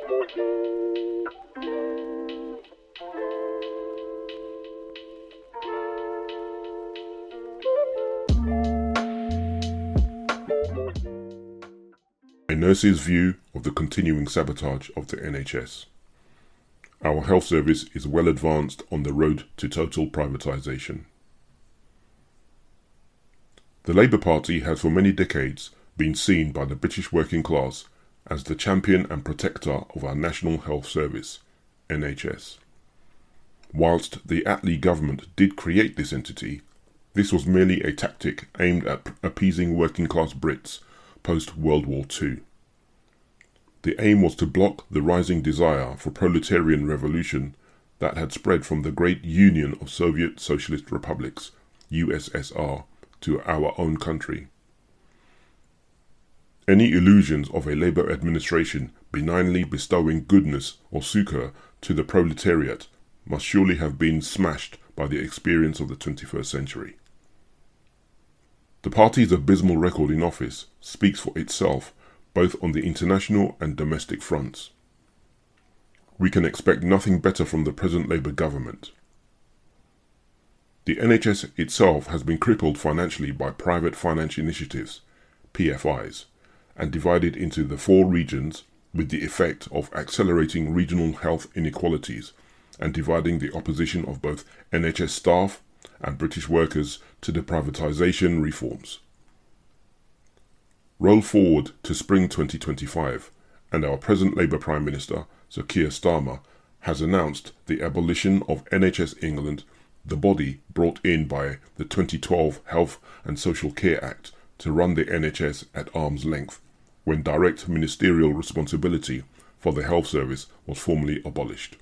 A nurse's view of the continuing sabotage of the NHS. Our health service is well advanced on the road to total privatisation. The Labour Party has for many decades been seen by the British working class as the champion and protector of our National Health Service, NHS. Whilst the Attlee government did create this entity, this was merely a tactic aimed at appeasing working class Brits post-World War II. The aim was to block the rising desire for proletarian revolution that had spread from the great Union of Soviet Socialist Republics, USSR, to our own country. Any illusions of a Labour administration benignly bestowing goodness or succour to the proletariat must surely have been smashed by the experience of the 21st century. The party's abysmal record in office speaks for itself both on the international and domestic fronts. We can expect nothing better from the present Labour government. The NHS itself has been crippled financially by private finance initiatives, PFIs, and divided into the 4 regions with the effect of accelerating regional health inequalities and dividing the opposition of both NHS staff and British workers to the privatisation reforms. Roll forward to spring 2025 and our present Labour Prime Minister, Sir Keir Starmer, has announced the abolition of NHS England, the body brought in by the 2012 Health and Social Care Act to run the NHS at arm's length, when direct ministerial responsibility for the health service was formally abolished.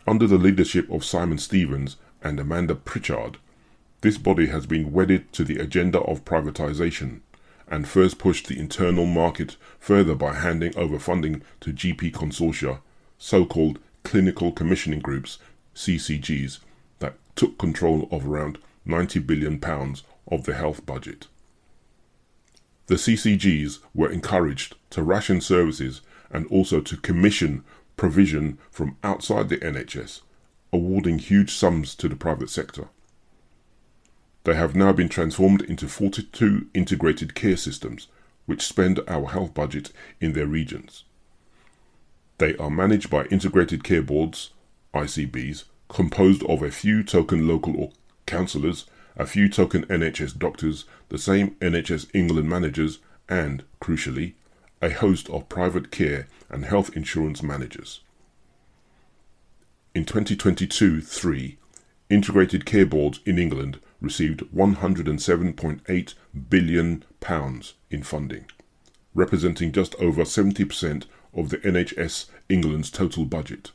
Under the leadership of Simon Stevens and Amanda Pritchard, this body has been wedded to the agenda of privatisation and first pushed the internal market further by handing over funding to GP consortia, so-called clinical commissioning groups, CCGs, that took control of around £90 billion of the health budget. The CCGs were encouraged to ration services and also to commission provision from outside the NHS, awarding huge sums to the private sector. They have now been transformed into 42 integrated care systems, which spend our health budget in their regions. They are managed by integrated care boards, ICBs, composed of a few token local councillors, a few token NHS doctors, the same NHS England managers, and, crucially, a host of private care and health insurance managers. In 2022-3, integrated care boards in England received £107.8 billion in funding, representing just over 70% of the NHS England's total budget.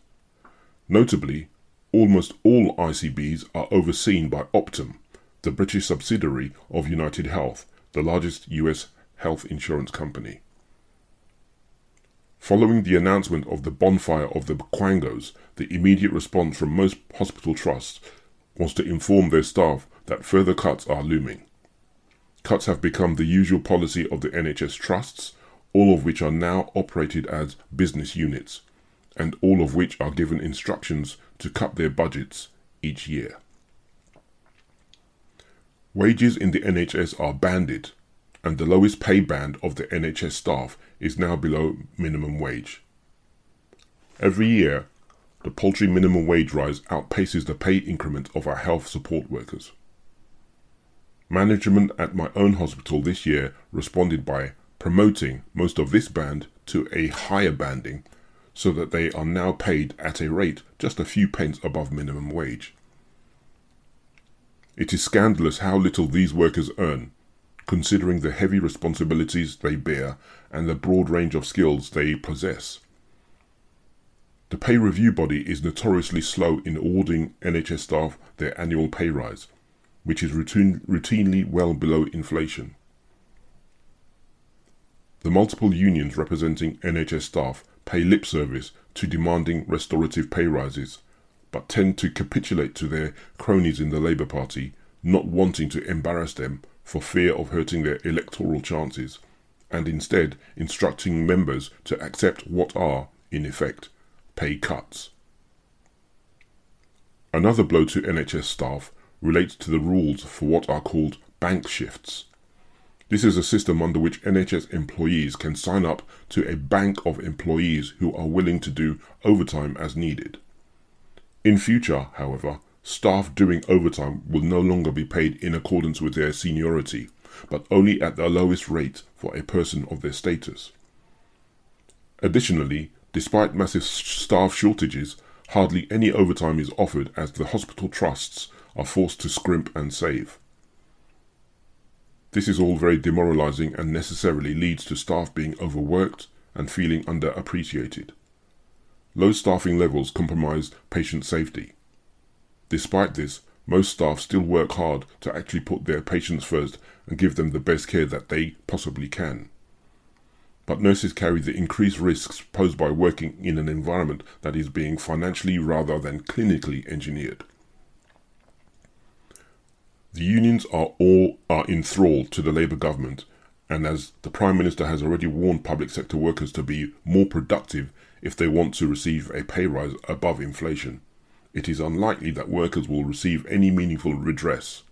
Notably, almost all ICBs are overseen by Optum, the British subsidiary of United Health, the largest US health insurance company. Following the announcement of the bonfire of the Quangos, the immediate response from most hospital trusts was to inform their staff that further cuts are looming. Cuts have become the usual policy of the NHS trusts, all of which are now operated as business units, and all of which are given instructions to cut their budgets each year. Wages in the NHS are banded, and the lowest pay band of the NHS staff is now below minimum wage. Every year, the paltry minimum wage rise outpaces the pay increment of our health support workers. Management at my own hospital this year responded by promoting most of this band to a higher banding so that they are now paid at a rate just a few pence above minimum wage. It is scandalous how little these workers earn, considering the heavy responsibilities they bear and the broad range of skills they possess. The pay review body is notoriously slow in awarding NHS staff their annual pay rise, which is routinely well below inflation. The multiple unions representing NHS staff pay lip service to demanding restorative pay rises, but tend to capitulate to their cronies in the Labour Party, not wanting to embarrass them for fear of hurting their electoral chances, and instead instructing members to accept what are, in effect, pay cuts. Another blow to NHS staff relates to the rules for what are called bank shifts. This is a system under which NHS employees can sign up to a bank of employees who are willing to do overtime as needed. In future, however, staff doing overtime will no longer be paid in accordance with their seniority, but only at the lowest rate for a person of their status. Additionally, despite massive staff shortages, hardly any overtime is offered as the hospital trusts are forced to scrimp and save. This is all very demoralising and necessarily leads to staff being overworked and feeling underappreciated. Low staffing levels compromise patient safety. Despite this, most staff still work hard to actually put their patients first and give them the best care that they possibly can. But nurses carry the increased risks posed by working in an environment that is being financially rather than clinically engineered. The unions are enthralled to the Labour government, and as the Prime Minister has already warned public sector workers to be more productive if they want to receive a pay rise above inflation, it is unlikely that workers will receive any meaningful redress.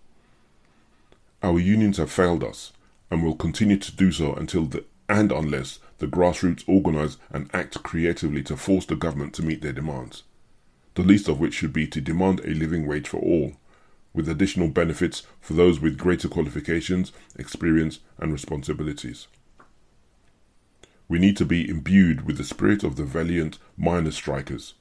Our unions have failed us, and will continue to do so unless the grassroots organise and act creatively to force the government to meet their demands, the least of which should be to demand a living wage for all, with additional benefits for those with greater qualifications, experience and responsibilities. We need to be imbued with the spirit of the valiant miners' strikers,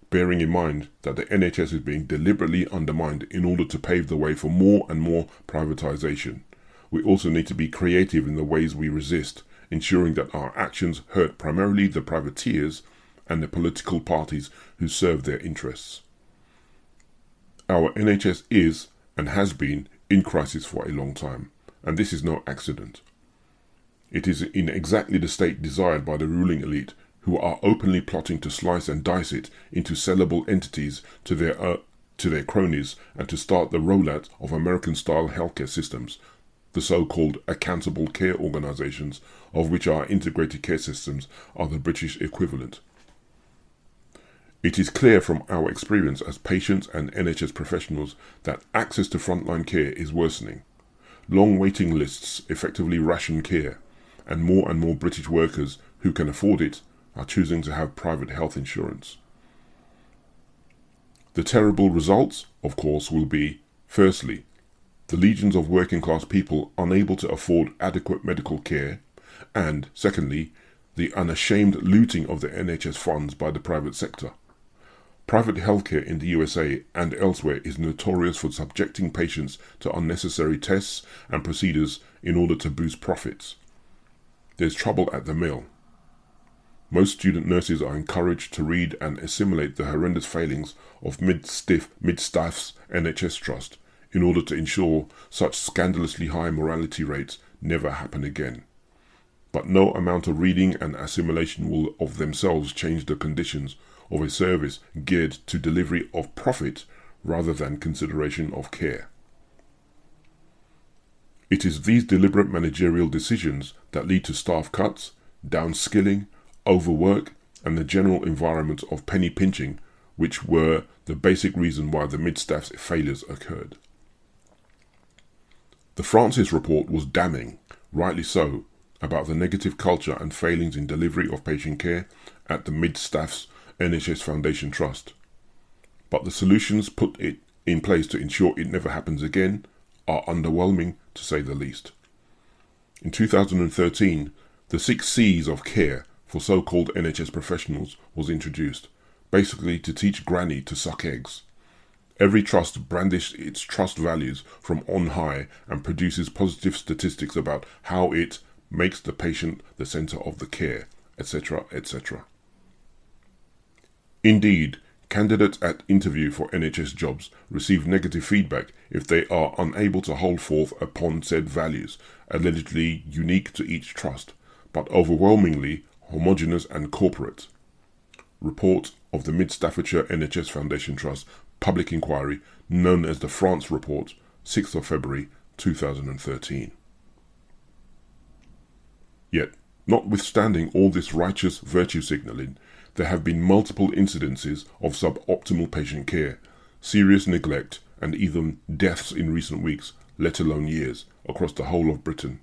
bearing in mind that the NHS is being deliberately undermined in order to pave the way for more and more privatisation. We also need to be creative in the ways we resist, ensuring that our actions hurt primarily the privateers and the political parties who serve their interests. Our NHS is, and has been, in crisis for a long time, and this is no accident. It is in exactly the state desired by the ruling elite, who are openly plotting to slice and dice it into sellable entities to their cronies and to start the rollout of American-style healthcare systems, the so-called accountable care organisations, of which our integrated care systems are the British equivalent. It is clear from our experience as patients and NHS professionals that access to frontline care is worsening. Long waiting lists effectively ration care, and more British workers who can afford it are choosing to have private health insurance. The terrible results, of course, will be, firstly, the legions of working class people unable to afford adequate medical care, and secondly, the unashamed looting of the NHS funds by the private sector. Private healthcare in the USA and elsewhere is notorious for subjecting patients to unnecessary tests and procedures in order to boost profits. There's trouble at the mill. Most student nurses are encouraged to read and assimilate the horrendous failings of mid-staff's NHS trust in order to ensure such scandalously high mortality rates never happen again. But no amount of reading and assimilation will of themselves change the conditions of a service geared to delivery of profit rather than consideration of care. It is these deliberate managerial decisions that lead to staff cuts, downskilling, overwork, and the general environment of penny pinching, which were the basic reason why the mid-staff's failures occurred. The Francis report was damning, rightly so, about the negative culture and failings in delivery of patient care at the mid-staff's NHS Foundation Trust. But the solutions put in place to ensure it never happens again are underwhelming, to say the least. In 2013, the 6 C's of care for so-called NHS professionals was introduced, basically to teach Granny to suck eggs. Every trust brandished its trust values from on high and produces positive statistics about how it makes the patient the centre of the care, etc., etc. Indeed, candidates at interview for NHS jobs receive negative feedback if they are unable to hold forth upon said values, allegedly unique to each trust, but overwhelmingly homogeneous and corporate. Report of the Mid-Staffordshire NHS Foundation Trust Public Inquiry, known as the France Report, 6th of February 2013. Yet, Notwithstanding all this righteous virtue signalling, there have been multiple incidences of suboptimal patient care, serious neglect, and even deaths in recent weeks, let alone years, across the whole of Britain.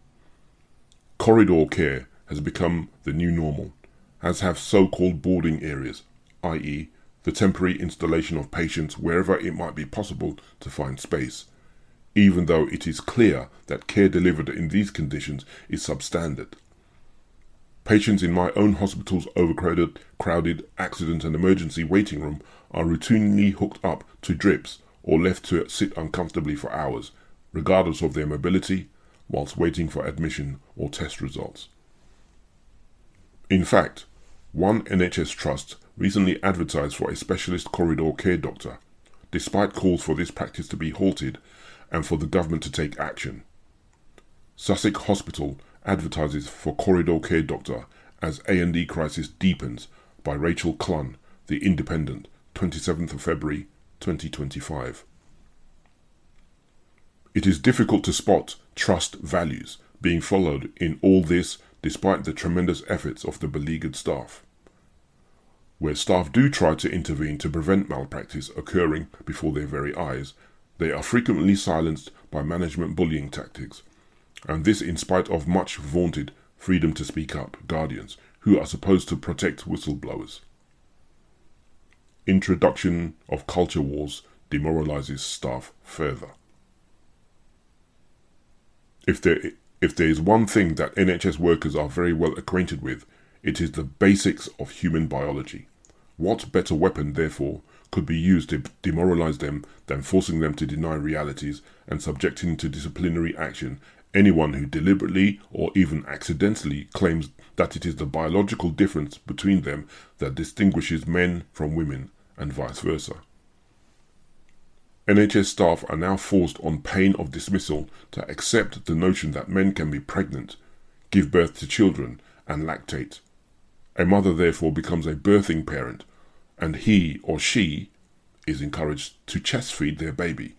Corridor care has become the new normal, as have so-called boarding areas, i.e., the temporary installation of patients wherever it might be possible to find space, even though it is clear that care delivered in these conditions is substandard. Patients in my own hospital's crowded accident and emergency waiting room are routinely hooked up to drips or left to sit uncomfortably for hours, regardless of their mobility, whilst waiting for admission or test results. In fact, one NHS trust recently advertised for a specialist corridor care doctor, despite calls for this practice to be halted and for the government to take action. Sussex Hospital advertises for corridor care doctor as A&E crisis deepens by Rachel Clun, The Independent, 27th of February 2025. It is difficult to spot trust values being followed in all this despite the tremendous efforts of the beleaguered staff. Where staff do try to intervene to prevent malpractice occurring before their very eyes, they are frequently silenced by management bullying tactics, and this in spite of much vaunted freedom to speak up guardians who are supposed to protect whistleblowers. Introduction of culture wars demoralizes staff further. If there is one thing that NHS workers are very well acquainted with, it is the basics of human biology. What better weapon, therefore, could be used to demoralize them than forcing them to deny realities and subjecting to disciplinary action anyone who deliberately or even accidentally claims that it is the biological difference between them that distinguishes men from women and vice versa. NHS staff are now forced on pain of dismissal to accept the notion that men can be pregnant, give birth to children, and lactate. A mother therefore becomes a birthing parent, and he or she is encouraged to chest feed their baby,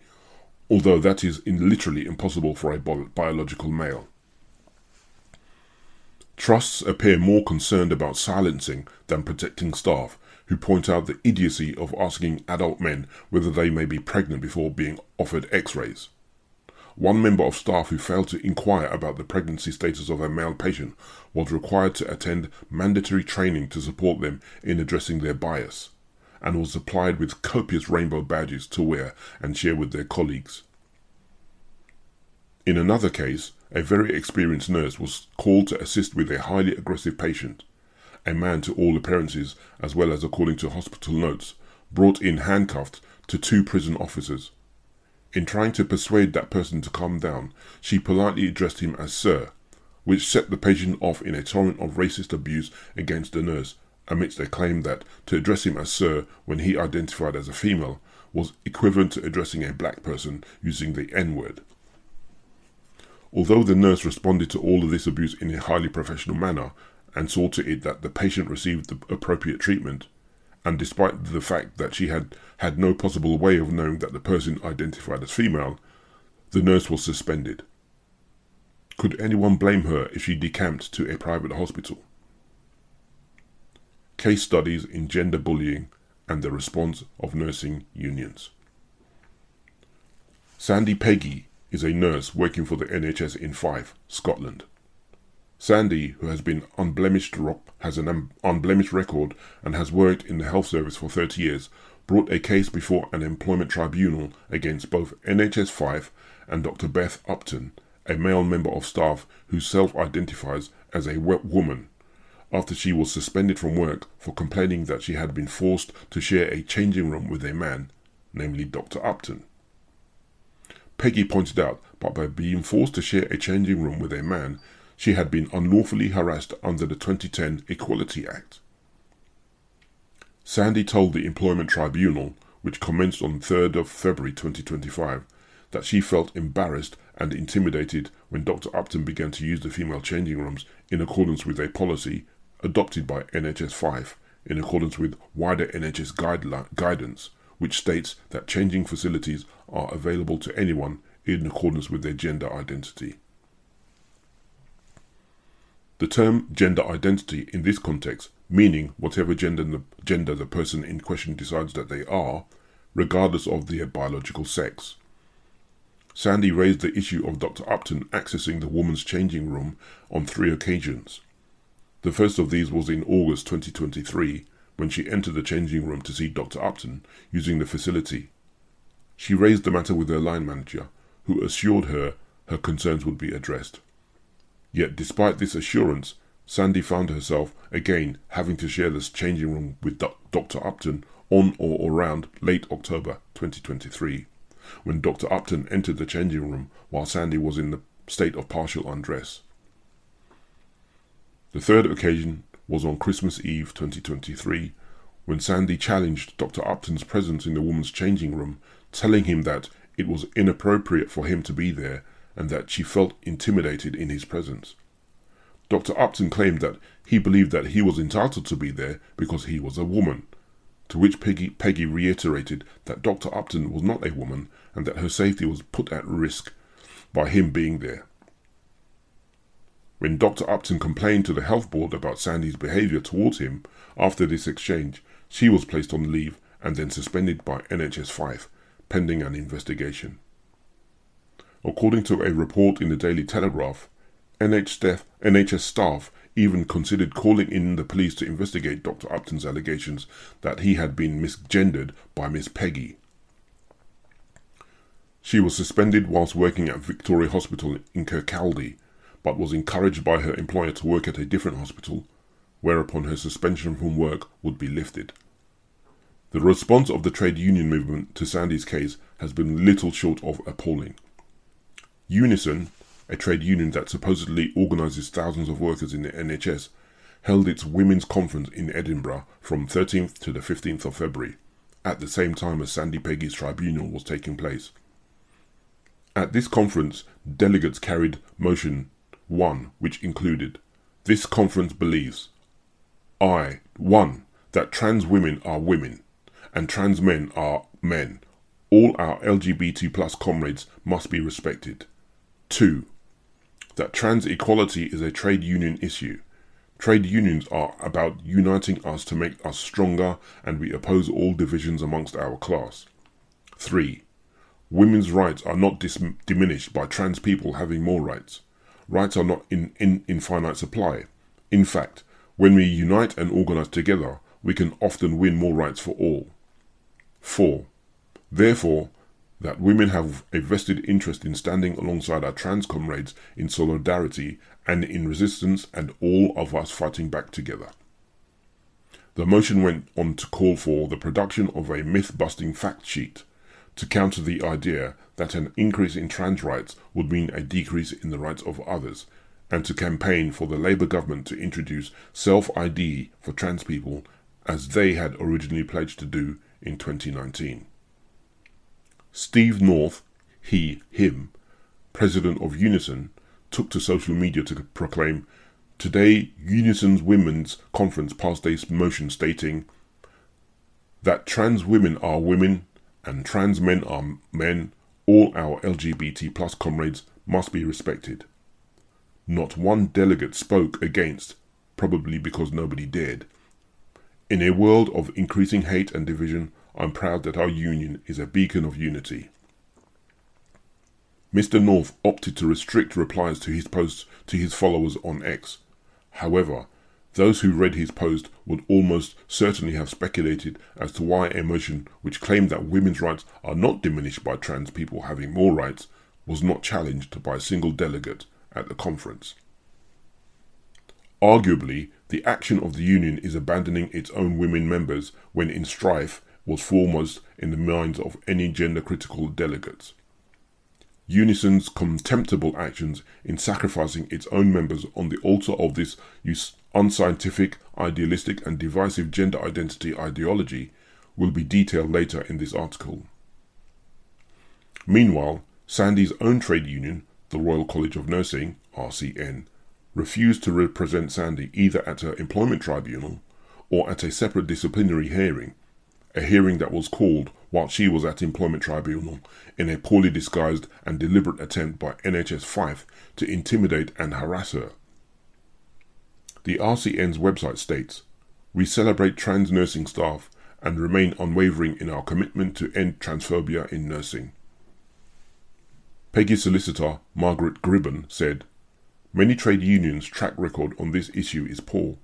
although that is literally impossible for a biological male. Trusts appear more concerned about silencing than protecting staff who point out the idiocy of asking adult men whether they may be pregnant before being offered x-rays. One member of staff who failed to inquire about the pregnancy status of a male patient was required to attend mandatory training to support them in addressing their bias, and was supplied with copious rainbow badges to wear and share with their colleagues. In another case, a very experienced nurse was called to assist with a highly aggressive patient, a man to all appearances, as well as according to hospital notes, brought in handcuffed to 2 prison officers. In trying to persuade that person to calm down, she politely addressed him as Sir, which set the patient off in a torrent of racist abuse against the nurse, amidst a claim that to address him as Sir when he identified as a female was equivalent to addressing a black person using the N-word. Although the nurse responded to all of this abuse in a highly professional manner and saw to it that the patient received the appropriate treatment, and despite the fact that she had no possible way of knowing that the person identified as female, the nurse was suspended. Could anyone blame her if she decamped to a private hospital? Case studies in gender bullying and the response of nursing unions. Sandy Peggy is a nurse working for the NHS in Fife, Scotland. Sandy, who has an unblemished record and has worked in the health service for 30 years, brought a case before an employment tribunal against both NHS Fife and Dr. Beth Upton, a male member of staff who self-identifies as a woman, after she was suspended from work for complaining that she had been forced to share a changing room with a man, namely Dr. Upton. Peggy pointed out that by being forced to share a changing room with a man, she had been unlawfully harassed under the 2010 Equality Act. Sandy told the Employment Tribunal, which commenced on 3rd of February 2025, that she felt embarrassed and intimidated when Dr. Upton began to use the female changing rooms in accordance with a policy adopted by NHS Fife in accordance with wider NHS guidance, which states that changing facilities are available to anyone in accordance with their gender identity. The term gender identity in this context, meaning whatever gender the person in question decides that they are, regardless of their biological sex. Sandy raised the issue of Dr. Upton accessing the woman's changing room on 3 occasions. The first of these was in August 2023, when she entered the changing room to see Dr. Upton using the facility. She raised the matter with her line manager, who assured her her concerns would be addressed. Yet despite this assurance, Sandy found herself again having to share this changing room with Dr. Upton on or around late October 2023, when Dr. Upton entered the changing room while Sandy was in the state of partial undress. The third occasion was on Christmas Eve 2023, when Sandy challenged Dr. Upton's presence in the woman's changing room, telling him that it was inappropriate for him to be there and that she felt intimidated in his presence. Dr. Upton claimed that he believed that he was entitled to be there because he was a woman, to which Peggy reiterated that Dr. Upton was not a woman and that her safety was put at risk by him being there. When Dr. Upton complained to the health board about Sandy's behaviour towards him after this exchange, she was placed on leave and then suspended by NHS 5, pending an investigation. According to a report in the Daily Telegraph, NHS staff even considered calling in the police to investigate Dr. Upton's allegations that he had been misgendered by Miss Peggy. She was suspended whilst working at Victoria Hospital in Kirkcaldy, but was encouraged by her employer to work at a different hospital, whereupon her suspension from work would be lifted. The response of the trade union movement to Sandy's case has been little short of appalling. Unison, a trade union that supposedly organises thousands of workers in the NHS, held its women's conference in Edinburgh from 13th to the 15th of February, at the same time as Sandy Peggy's tribunal was taking place. At this conference, delegates carried motion 1, which included, "This conference believes, 1. That trans women are women, and trans men are men. All our LGBT plus comrades must be respected. 2. That trans equality is a trade union issue. Trade unions are about uniting us to make us stronger, and we oppose all divisions amongst our class. 3. Women's rights are not diminished by trans people having more rights. Rights are not in infinite supply. In fact, when we unite and organise together, we can often win more rights for all. 4. Therefore, that women have a vested interest in standing alongside our trans comrades in solidarity and in resistance, and all of us fighting back together." The motion went on to call for the production of a myth-busting fact sheet to counter the idea that an increase in trans rights would mean a decrease in the rights of others, and to campaign for the Labour government to introduce self-ID for trans people, as they had originally pledged to do in 2019. Steve North, him, president of Unison, took to social media to proclaim, "Today, Unison's Women's Conference passed a motion stating that trans women are women and trans men are men. All our LGBT plus comrades must be respected." Not one delegate spoke against, probably because nobody dared. In a world of increasing hate and division, I'm proud that our union is a beacon of unity. Mr. North opted to restrict replies to his posts to his followers on X. However, those who read his post would almost certainly have speculated as to why a motion which claimed that women's rights are not diminished by trans people having more rights was not challenged by a single delegate at the conference. Arguably, the action of the union is abandoning its own women members when in strife was foremost in the minds of any gender-critical delegates. Unison's contemptible actions in sacrificing its own members on the altar of this unscientific, idealistic and divisive gender identity ideology will be detailed later in this article. Meanwhile, Sandy's own trade union, the Royal College of Nursing, RCN, refused to represent Sandy either at her employment tribunal or at a separate disciplinary hearing, a hearing that was called while she was at employment tribunal in a poorly disguised and deliberate attempt by NHS 5 to intimidate and harass her. The RCN's website states, "We celebrate trans nursing staff and remain unwavering in our commitment to end transphobia in nursing." Peggy solicitor Margaret Gribben said, "Many trade unions' track record on this issue is poor,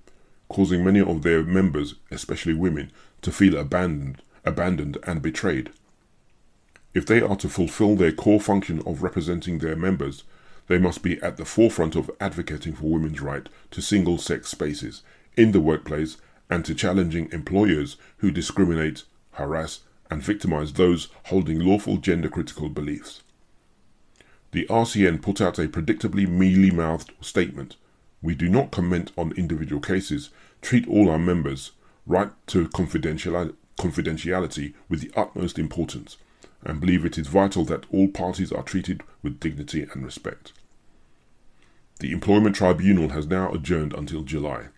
causing many of their members, especially women, to feel abandoned and betrayed. If they are to fulfill their core function of representing their members, they must be at the forefront of advocating for women's right to single-sex spaces in the workplace and to challenging employers who discriminate, harass, and victimize those holding lawful gender-critical beliefs." The RCN put out a predictably mealy-mouthed statement. "We do not comment on individual cases, treat all our members' right to confidentiality with the utmost importance, and believe it is vital that all parties are treated with dignity and respect." The Employment Tribunal has now adjourned until July.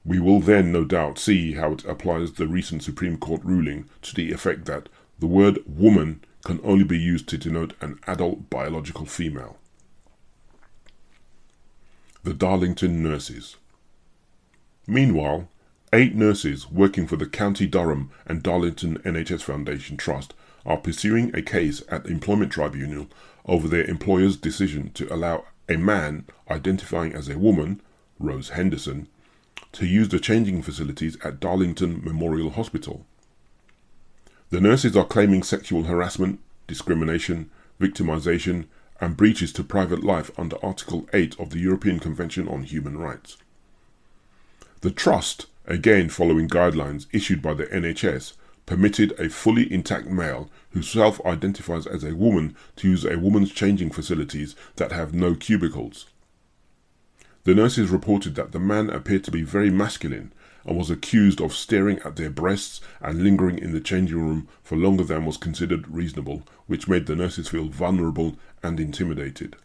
We will then no doubt see how it applies the recent Supreme Court ruling to the effect that the word woman can only be used to denote an adult biological female. The Darlington nurses. Meanwhile, 8 nurses working for the County Durham and Darlington NHS Foundation Trust are pursuing a case at the Employment Tribunal over their employer's decision to allow a man identifying as a woman, Rose Henderson, to use the changing facilities at Darlington Memorial Hospital. The nurses are claiming sexual harassment, discrimination, victimization, and breaches to private life under Article 8 of the European Convention on Human Rights. The Trust, again following guidelines issued by the NHS, permitted a fully intact male who self-identifies as a woman to use a woman's changing facilities that have no cubicles. The nurses reported that the man appeared to be very masculine and was accused of staring at their breasts and lingering in the changing room for longer than was considered reasonable, which made the nurses feel vulnerable and intimidated.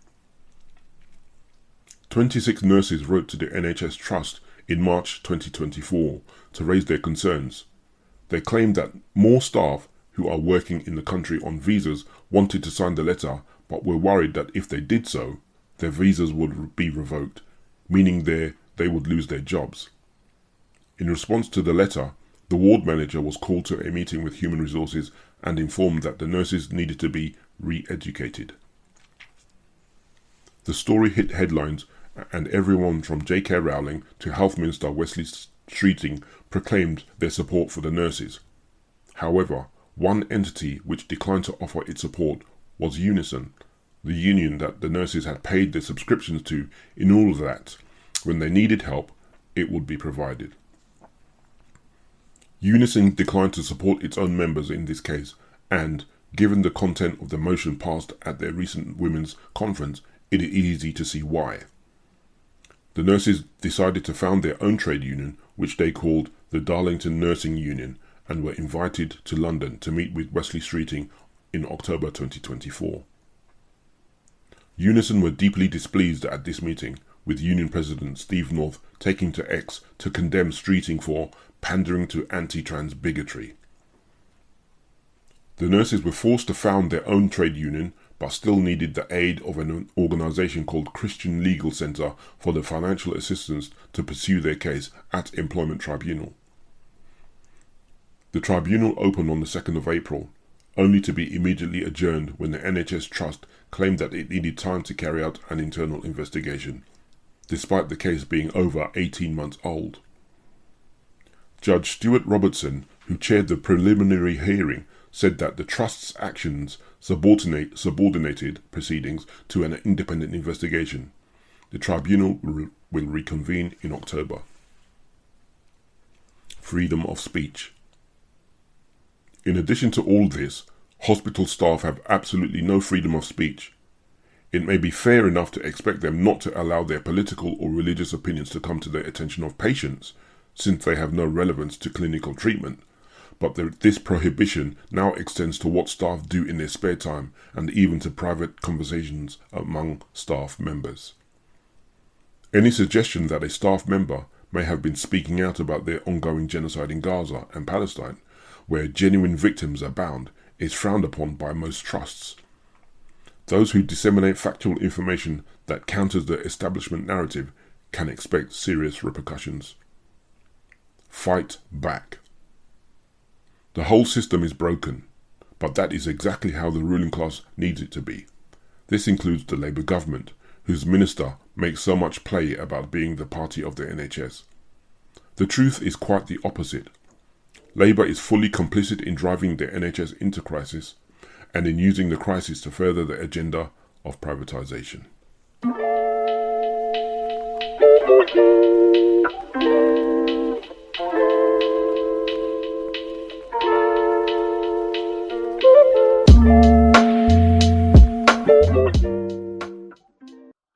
26 nurses wrote to the NHS Trust in March 2024 to raise their concerns. They claimed that more staff who are working in the country on visas wanted to sign the letter but were worried that if they did so, their visas would be revoked, meaning they would lose their jobs. In response to the letter, the ward manager was called to a meeting with Human Resources and informed that the nurses needed to be re-educated. The story hit headlines, and everyone from J.K. Rowling to Health Minister Wesley Streeting proclaimed their support for the nurses. However, one entity which declined to offer its support was Unison, the union that the nurses had paid their subscriptions to, in order that, when they needed help, it would be provided. Unison declined to support its own members in this case, and, given the content of the motion passed at their recent women's conference, it is easy to see why. The nurses decided to found their own trade union, which they called the Darlington Nursing Union, and were invited to London to meet with Wesley Streeting in October 2024. Unison were deeply displeased at this meeting, with Union President Steve North taking to X to condemn Streeting for pandering to anti-trans bigotry. The nurses were forced to found their own trade union, but still needed the aid of an organisation called Christian Legal Centre for the financial assistance to pursue their case at Employment Tribunal. The tribunal opened on the 2nd of April, only to be immediately adjourned when the NHS Trust claimed that it needed time to carry out an internal investigation, despite the case being over 18 months old. Judge Stuart Robertson, who chaired the preliminary hearing, said that the Trust's actions subordinated proceedings to an independent investigation. The tribunal will reconvene in October. Freedom of speech. In addition to all this, hospital staff have absolutely no freedom of speech. It may be fair enough to expect them not to allow their political or religious opinions to come to the attention of patients, since they have no relevance to clinical treatment. But this prohibition now extends to what staff do in their spare time and even to private conversations among staff members. Any suggestion that a staff member may have been speaking out about their ongoing genocide in Gaza and Palestine, where genuine victims abound, is frowned upon by most trusts. Those who disseminate factual information that counters the establishment narrative can expect serious repercussions. Fight back. The whole system is broken, but that is exactly how the ruling class needs it to be. This includes the Labour government, whose minister makes so much play about being the party of the NHS. The truth is quite the opposite. Labour is fully complicit in driving the NHS into crisis and in using the crisis to further the agenda of privatisation.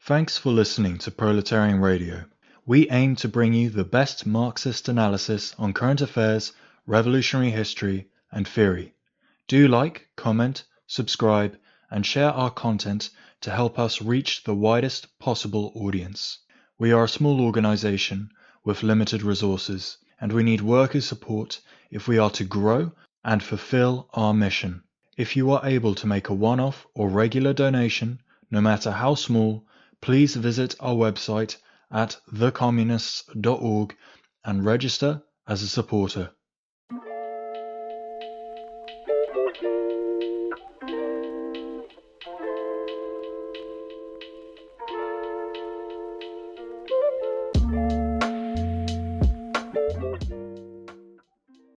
Thanks for listening to Proletarian Radio. We aim to bring you the best Marxist analysis on current affairs, revolutionary history, and theory. Do like, comment, subscribe, and share our content to help us reach the widest possible audience. We are a small organization with limited resources, and we need workers' support if we are to grow and fulfill our mission. If you are able to make a one-off or regular donation, no matter how small, please visit our website at thecommunists.org and register as a supporter.